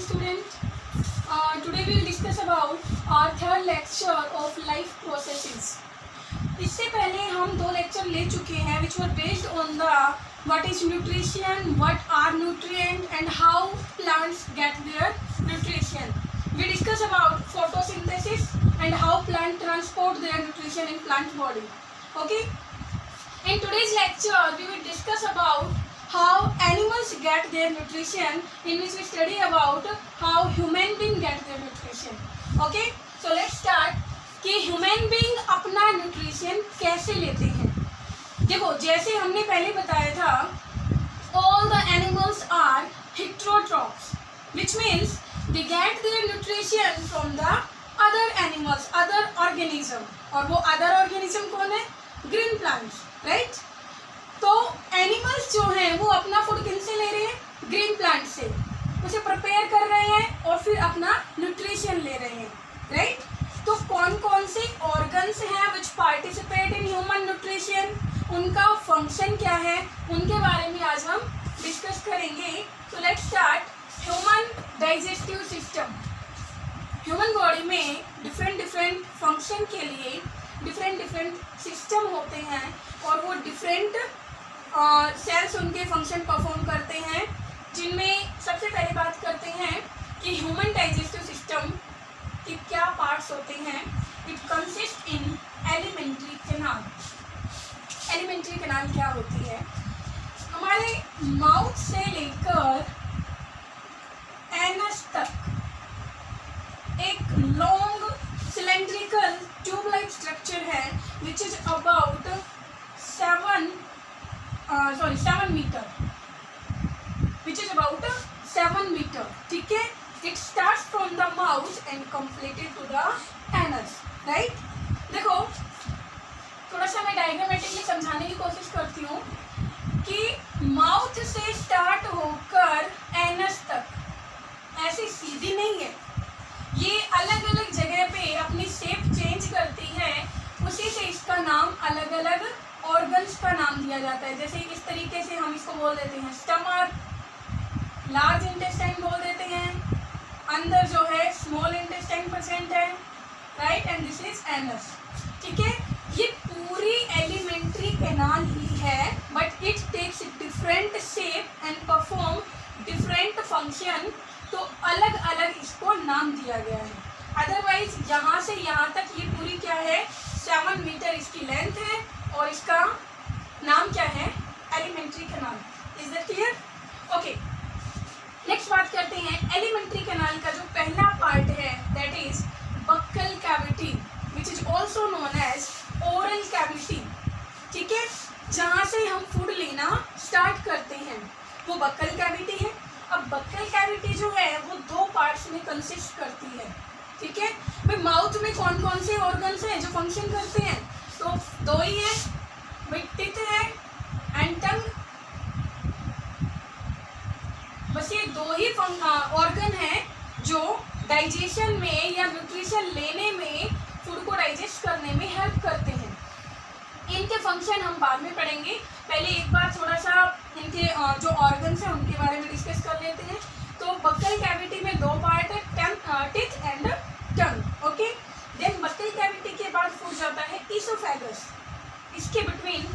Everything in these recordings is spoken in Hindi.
student. Today we will discuss about our third lecture of life processes. इससे पहले हम दो लेक्चर ले चुके हैं which were based on the what is nutrition, what are nutrients and how plants get their nutrition. We discuss about photosynthesis and how plant transport their nutrition in plant body. Okay. In today's lecture we will discuss about how animals get their nutrition, in which we study about how human being get their nutrition. Okay, so let's start कि ह्यूमन बीइंग अपना न्यूट्रिशन कैसे लेते हैं. देखो जैसे हमने पहले बताया था all the animals are heterotrophs, which means they get their nutrition from the other animals, other organism. और वो other organism कौन है? Green plants, right. तो एनिमल्स जो हैं वो अपना फूड किन से ले रहे हैं? ग्रीन प्लांट से. उसे प्रिपेयर कर रहे हैं और फिर अपना न्यूट्रिशन ले रहे हैं, राइट. तो कौन कौन से ऑर्गन्स हैं विच पार्टिसिपेट इन ह्यूमन न्यूट्रिशन, उनका फंक्शन क्या है, उनके बारे में आज हम डिस्कस करेंगे. तो let's start. Human digestive system. Human body में डिफरेंट फंक्शन के लिए डिफरेंट सिस्टम होते हैं और वो डिफरेंट सेल्स उनके फंक्शन परफॉर्म करते हैं, जिनमें सबसे पहले बात करते हैं कि ह्यूमन डाइजेस्टिव सिस्टम के क्या पार्ट्स होते हैं. It consist in alimentary canal. Alimentary canal क्या होती है? हमारे माउथ से लेकर एनस तक एक long cylindrical tube like structure है which is about 7 metre, which is about 7 metre. ठीक है. It starts from the mouth and completed to the anus, right. देखो थोड़ा सा मैं डायग्रामेटिकली समझाने की कोशिश करती हूँ कि माउथ से स्टार्ट होकर एनस तक ऐसे सीधी नहीं है, ये अलग अलग जगह पे अपनी शेप चेंज करती है. उसी से इसका नाम अलग अलग ऑर्गन्स का नाम दिया जाता है. जैसे इस तरीके से हम इसको बोल देते हैं स्टमक, लार्ज इंटेस्टाइन बोल देते हैं, अंदर जो है स्मॉल इंटेस्टाइन प्रेजेंट है, right, and this is anus. ठीक है. ये पूरी एलिमेंट्री कैनाल ही है but it takes different shape and perform different function. तो अलग अलग इसको नाम दिया गया है. अदरवाइज यहाँ से यहाँ तक ये पूरी क्या है? 7 मीटर इसकी लेंथ है और इसका नाम क्या है? Alimentary canal. Is that clear? Okay. Next बात करते हैं एलिमेंट्री कैनाल का जो पहला पार्ट है, that is buccal cavity which is also known as oral cavity. ठीक है. जहाँ से हम फूड लेना स्टार्ट करते हैं वो बक्कल कैविटी है. अब बक्कल कैविटी जो है वो दो पार्ट्स में कंसिस्ट करती है. ठीक है. भाई माउथ में कौन कौन से ऑर्गन्स हैं जो फंक्शन करते हैं? तो दो ही है, भाई टिथ है एंड टंग. बस ये दो ही ऑर्गन है जो डाइजेशन में या न्यूट्रिशन लेने में, फूड को डाइजेस्ट करने में हेल्प करते हैं. इनके फंक्शन हम बाद में पढ़ेंगे. पहले एक बार थोड़ा सा इनके जो ऑर्गन्स हैं उनके बारे में डिस्कस कर लेते हैं. तो बक्कल कैविटी में दो पार्ट है, teeth and tongue. Okay. Then buccal cavity के बाद फूड जाता है ईसोफेगस. इसके बिटवीन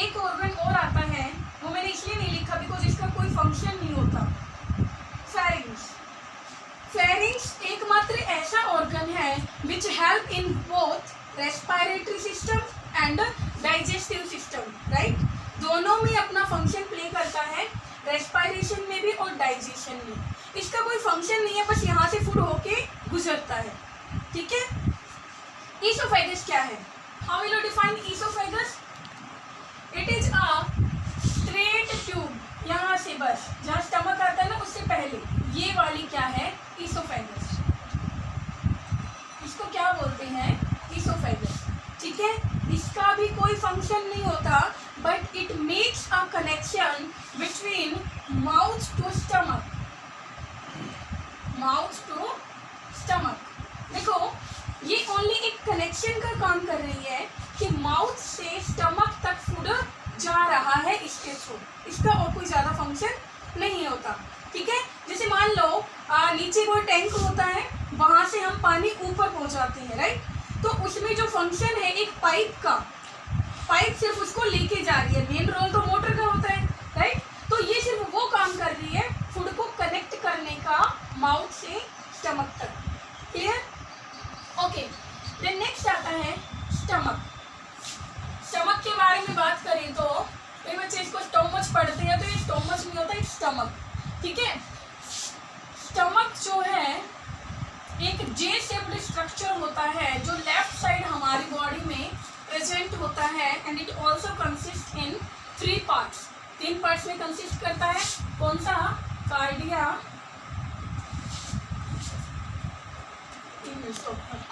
एक ऑर्गन और आता है, वो मैंने इसलिए नहीं लिखा बिकॉज इसका कोई फंक्शन नहीं होता. फेरिंग्स. फेरिंग्स एकमात्र ऐसा ऑर्गन है which help in both respiratory system and digestive system, right. दोनों में अपना फंक्शन प्ले करता है, रेस्पिरेशन में भी और डाइजेशन में. इसका कोई फंक्शन नहीं है, बस यहाँ से फूड होके गुजरता है. ठीक है. ईसोफेगस क्या है? How will you define oesophagus? It is a straight tube. यहाँ से बस जहाँ स्टमक आता है ना उससे पहले ये वाली क्या है? ईसोफेगस. इसको क्या बोलते हैं? ईसोफेगस. ठीक है. इसका भी कोई फंक्शन नहीं होता but it makes a connection between mouth to stomach. Mouth to stomach. देखो ये ओनली एक कनेक्शन का काम कर रही है कि माउथ से स्टमक तक फूड जा रहा है इसके थ्रू. इसका और कोई ज़्यादा फंक्शन नहीं होता. ठीक है. जैसे मान लो नीचे कोई टैंक होता है, वहाँ से हम पानी ऊपर पहुँचाते हैं, राइट। तो उसमें जो फंक्शन है एक पाइप का, पाइप सिर्फ उसको लेके जा रही है, मेन रोल तो मोटर का होता है, राइट। तो ये सिर्फ वो काम कर रही है फूड को कनेक्ट करने का माउथ से स्टमक तक। क्लियर? ओके, देन नेक्स्ट आता है स्टमक। स्टमक के बारे में बात करें तो कई बच्चे इसको स्टोमच पढ़ते हैं, तो ये स्टोमच नहीं होता है, स्टमक, ठीक है। स्टमक जो है एक जे शेप्ड स्ट्रक्चर होता है जो लेफ्ट साइड हमारी बॉडी में प्रेजेंट होता है, and it also consist in 3 parts. 3 parts में कंसिस्ट करता है, कौन सा? Cardia,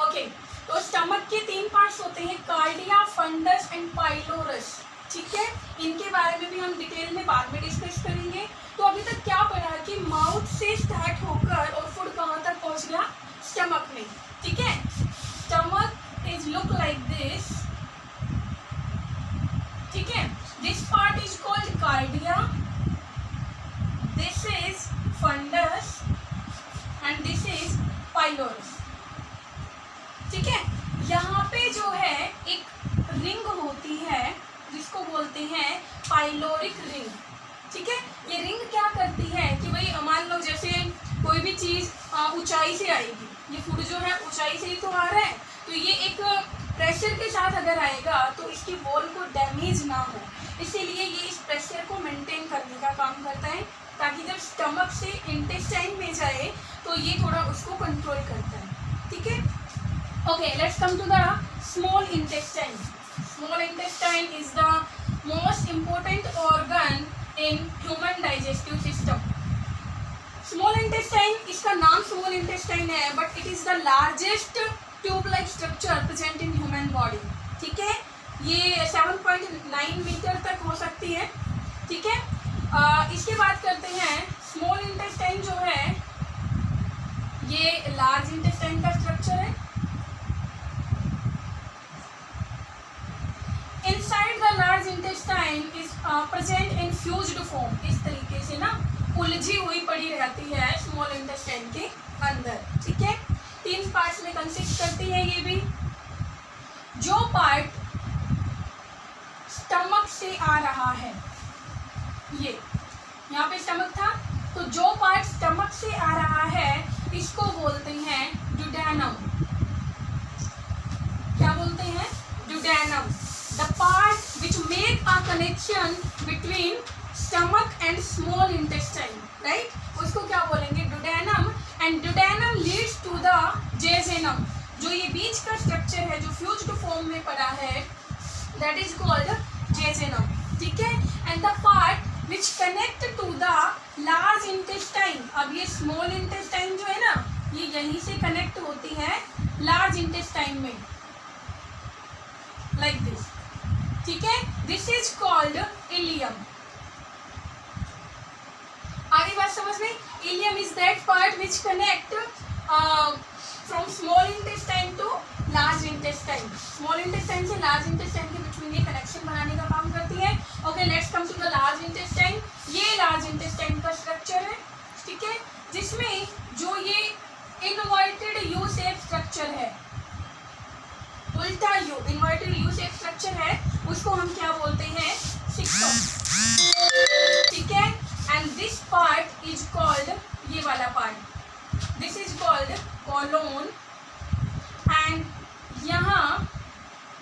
okay. तो स्टमक के 3 पार्ट्स होते हैं, कार्डिया, फंडस एंड पाइलोरस, ठीक है। इनके बारे में भी हम डिटेल में बाद में डिस्कस करेंगे। तो अभी तक क्या पढ़ा कि माउथ से स्टार्ट होकर और फूड कहाँ तक पहुँच गया? स्टमक में, ठीक है। Stomach is look like this, ठीक है। This part is called cardia, this is fundus and this is pylorus, ठीक है। यहाँ पे जो है एक रिंग होती है जिसको बोलते हैं पाइलोरिक रिंग, ठीक है। ये रिंग क्या करती है कि भाई मान लो जैसे कोई भी चीज़ ऊंचाई से आएगी, ये फूड जो है ऊंचाई से ही तो आ रहा है, तो ये एक प्रेशर के साथ अगर आएगा तो इसकी वॉल को डैमेज ना हो, इसीलिए ये इस प्रेशर को मेंटेन करने का काम करता है, ताकि जब स्टमक से इंटेस्टाइन में जाए तो ये थोड़ा उसको कंट्रोल करता है, ठीक है। Okay, let's come to the small intestine. Small intestine is the most important organ in human digestive system. Small intestine, इसका नाम स्मॉल इंटेस्टाइन है, but it is the largest tube like structure present in human body, ठीक है। ये 7.9 मीटर तक हो सकती है, ठीक है। इसके बात करते हैं, स्मॉल इंटेस्टाइन जो है ये लार्ज इंटेस्टाइन का स्ट्रक्चर है। Inside the large intestine is present in fused form, इस तरीके से ना उलझी हुई पड़ी रहती है स्मॉल इंटेस्टाइन के अंदर, ठीक है। 3 पार्ट्स में कंसिस्ट करती है ये भी। जो पार्ट स्टमक से आ रहा है, ये यहाँ पे स्टमक था, तो जो पार्ट स्टमक से आ रहा है इसको बोलते हैं ड्यूडेनम। क्या बोलते हैं? Duodenum. The part which make a connection between stomach and small intestine, right, उसको क्या बोलेंगे? Duodenum. And duodenum leads to the jejunum. जो ये बीच का स्ट्रक्चर है जो फ्यूज्ड फॉर्म में पड़ा है, दैट इज कॉल्ड जेजेनम, ठीक है। And the part which connect to the large intestine, अब ये स्मॉल इंटेस्टाइन जो है ना, ये यहीं से कनेक्ट होती है लार्ज इंटेस्टाइन में, लाइक दिस, ठीक है। This is called ileum. आगे बात समझ में? Ileum is that part which connect from small intestine to large intestine. Small intestine से लार्ज इंटेस्टाइन के बिटवीन ये कनेक्शन बनाने का काम करती है। Okay, let's come to the large intestine. ये लार्ज इंटेस्टाइन का स्ट्रक्चर है, ठीक है, जिसमें जो ये इनवर्टेड यू शेप स्ट्रक्चर है, उल्टा you, inverted U shape structure है, उसको हम क्या बोलते हैं? सिक्टम, ठीक है। And this part is called, ये वाला part, this is called colon, and यहाँ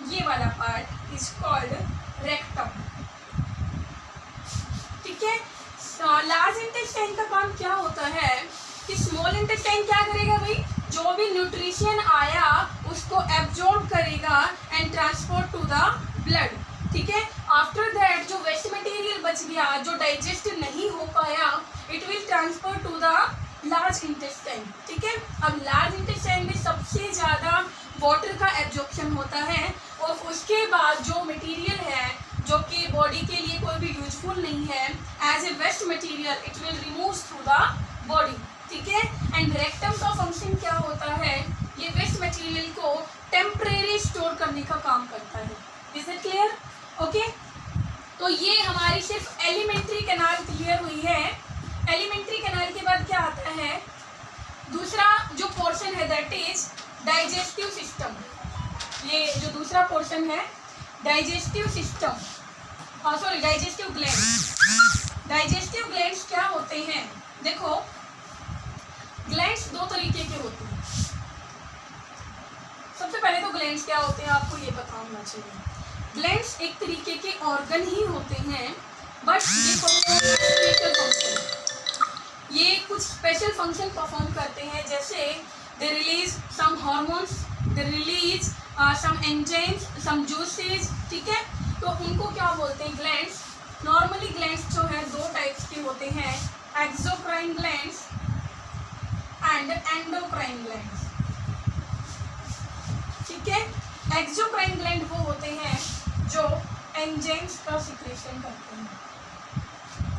ये वाला पार्ट इज कॉल्ड रेक्टम, ठीक है। लार्ज इंटेस्टाइन का काम क्या होता है कि स्मॉल इंटेस्टाइन क्या करेगा भाई? जो भी न्यूट्रिशन आया उसको एब्जॉर्ब करेगा and transport to the blood, ठीक है। आफ्टर दैट जो वेस्ट मटेरियल बच गया, जो डाइजेस्ट नहीं हो पाया, it will transfer to the large intestine, ठीक है। अब लार्ज इंटेस्टाइन में सबसे ज़्यादा वाटर का एब्जॉर्प्शन होता है, और उसके बाद जो मटेरियल है जो कि बॉडी के लिए कोई भी यूजफुल नहीं है, as a waste material it will remove through the body, ठीक है। एंड रेक्टम का फंक्शन क्या होता है? ये वेस्ट मटेरियल को टेम्परेरी स्टोर करने का काम करता है। Is it clear? ओके, तो ये हमारी सिर्फ एलिमेंट्री कैनाल क्लियर हुई है। एलिमेंट्री कैनाल के बाद क्या आता है? डाइजेस्टिव सिस्टम, ये जो दूसरा पोर्शन है digestive system, sorry digestive gland. Digestive glands क्या होते हैं? देखो ग्लैंड्स दो तरीके के होते हैं। सबसे पहले तो ग्लैंड्स क्या होते हैं आपको ये पता होना चाहिए। ग्लैंड्स एक तरीके के ऑर्गन ही होते हैं, बट ये स्पेशल फंक्शन, ये कुछ स्पेशल फंक्शन परफॉर्म करते हैं। जैसे they release some hormones, they release some enzymes, some juices, ठीक है। तो उनको क्या बोलते हैं? ग्लैंड्स। नॉर्मली ग्लैंड्स जो है दो टाइप्स के होते हैं, exocrine glands and endocrine glands, ठीक है। एक्सोक्राइन ग्लैंड वो होते हैं जो एंजाइम्स का सिक्रेशन करते हैं,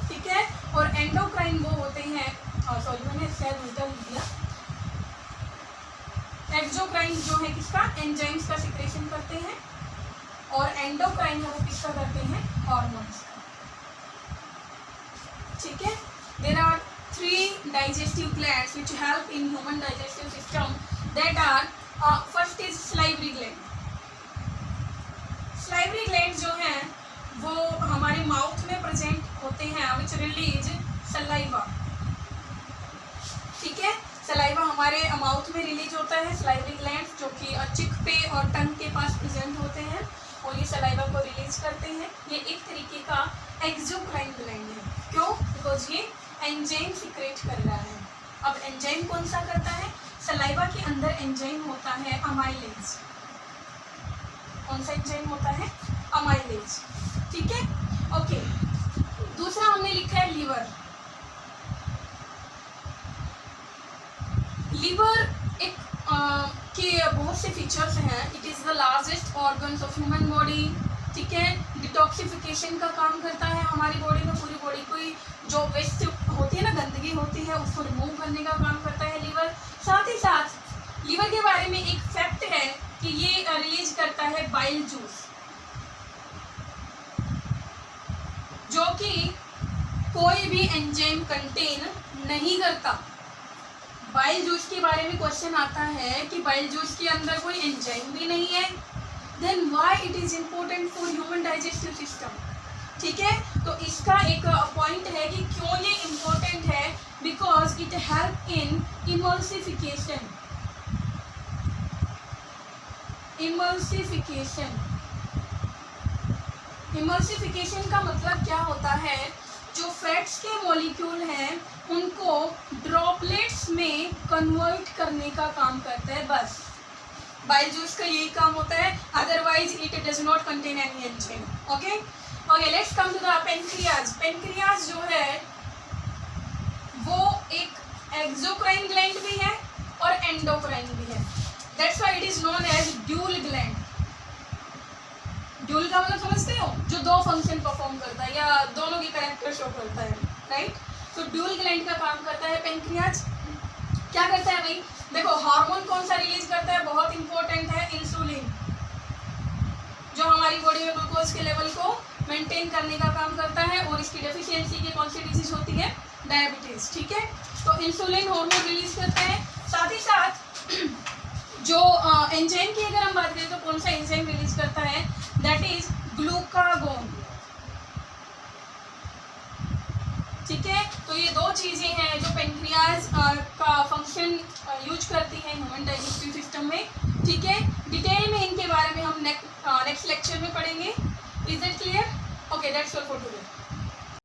ठीक है। और एंडोक्राइन वो होते हैं, सॉरी मैंने शायद उल्टा लिख दिया। एक्सोक्राइन जो है किसका? एंजाइम्स का सिक्रेशन करते हैं, और एंडोक्राइन है वो किसका करते हैं? हार्मोन्स का, ठीक है। There are 3 digestive glands which help in human digestive system, that are first is salivary gland। salivary gland जो है वो हमारे माउथ में प्रेजेंट होते हैं, which release saliva, ठीक है। सलाइवा हमारे माउथ में रिलीज होता है, salivary glands जो कि चिक पे और टंग के पास प्रेजेंट होते हैं, और ये सलाइवा को रिलीज करते हैं। ये एक तरीके का एक्सोक्राइन ग्लैंड है। क्यों? बिकॉज ये एंजाइम सिक्रेट कर रहा है। अब एंजाइम कौन सा करता है? सलाइवा के अंदर एंजाइम होता है अमाइलेज। कौन सा एंजाइम होता है? अमाइलेज, ठीक है। ओके, दूसरा हमने लिखा है लीवर। लीवर एक के बहुत से फीचर्स हैं। It is the largest organs of human body, ठीक है। डिटॉक्सिफिकेशन का काम करता है हमारी बॉडी में, पूरी बॉडी कोई जो वेस्ट होती है ना, गंदगी होती है, उसको रिमूव करने का काम करता है लीवर। साथ ही साथ लीवर के बारे में एक फैक्ट है कि ये रिलीज करता है बाइल जूस, जो कि कोई भी एंजाइम कंटेन नहीं करता। बाइल जूस के बारे में क्वेश्चन आता है कि बाइल जूस के अंदर कोई एंजाइम भी नहीं है, then why it is important for human digestive system, ठीक है। तो इसका एक पॉइंट है कि क्यों ये इम्पोर्टेंट है, because it help in emulsification. Emulsification का मतलब क्या होता है? जो फैट्स के मॉलिक्यूल हैं उनको ड्रॉपलेट्स में कन्वर्ट करने का काम करता है, बस बाइल जूस का यही काम होता है। Otherwise it does not contain any enzyme. Okay okay, let's come to the pancreas. Pancreas जो है वो एक एक्सोक्राइन ग्लैंड भी है और एंडोक्राइन भी है। That's why it is known as dual gland. Dual का मतलब समझते हो? जो दो फंक्शन परफॉर्म करता है या दोनों के कैरेक्टर शो करता है, राइट। तो ड्यूल ग्लैंड का काम करता है पेनक्रियाज। क्या करता है भाई? देखो, हार्मोन कौन सा रिलीज करता है? बहुत इंपॉर्टेंट है, इंसुलिन, जो हमारी बॉडी में ग्लूकोज के लेवल को मेंटेन करने का काम करता है, और इसकी डेफिशिएंसी की कौन सी डिजीज होती है? डायबिटीज, ठीक है। तो इंसुलिन हार्मोन रिलीज करता है। साथ ही साथ जो एंजाइम की अगर हम बात करें तो कौन सा एंजाइम रिलीज करता है? दैट इज ग्लूकागोन, ठीक है। तो ये दो चीज़ें हैं जो पेनक्रियाज का फंक्शन यूज करती हैं ह्यूमन डाइजेस्टिव सिस्टम में, ठीक है। डिटेल में इनके बारे में हम नेक्स्ट लेक्चर में पढ़ेंगे। Is it clear? Okay, that's all for today.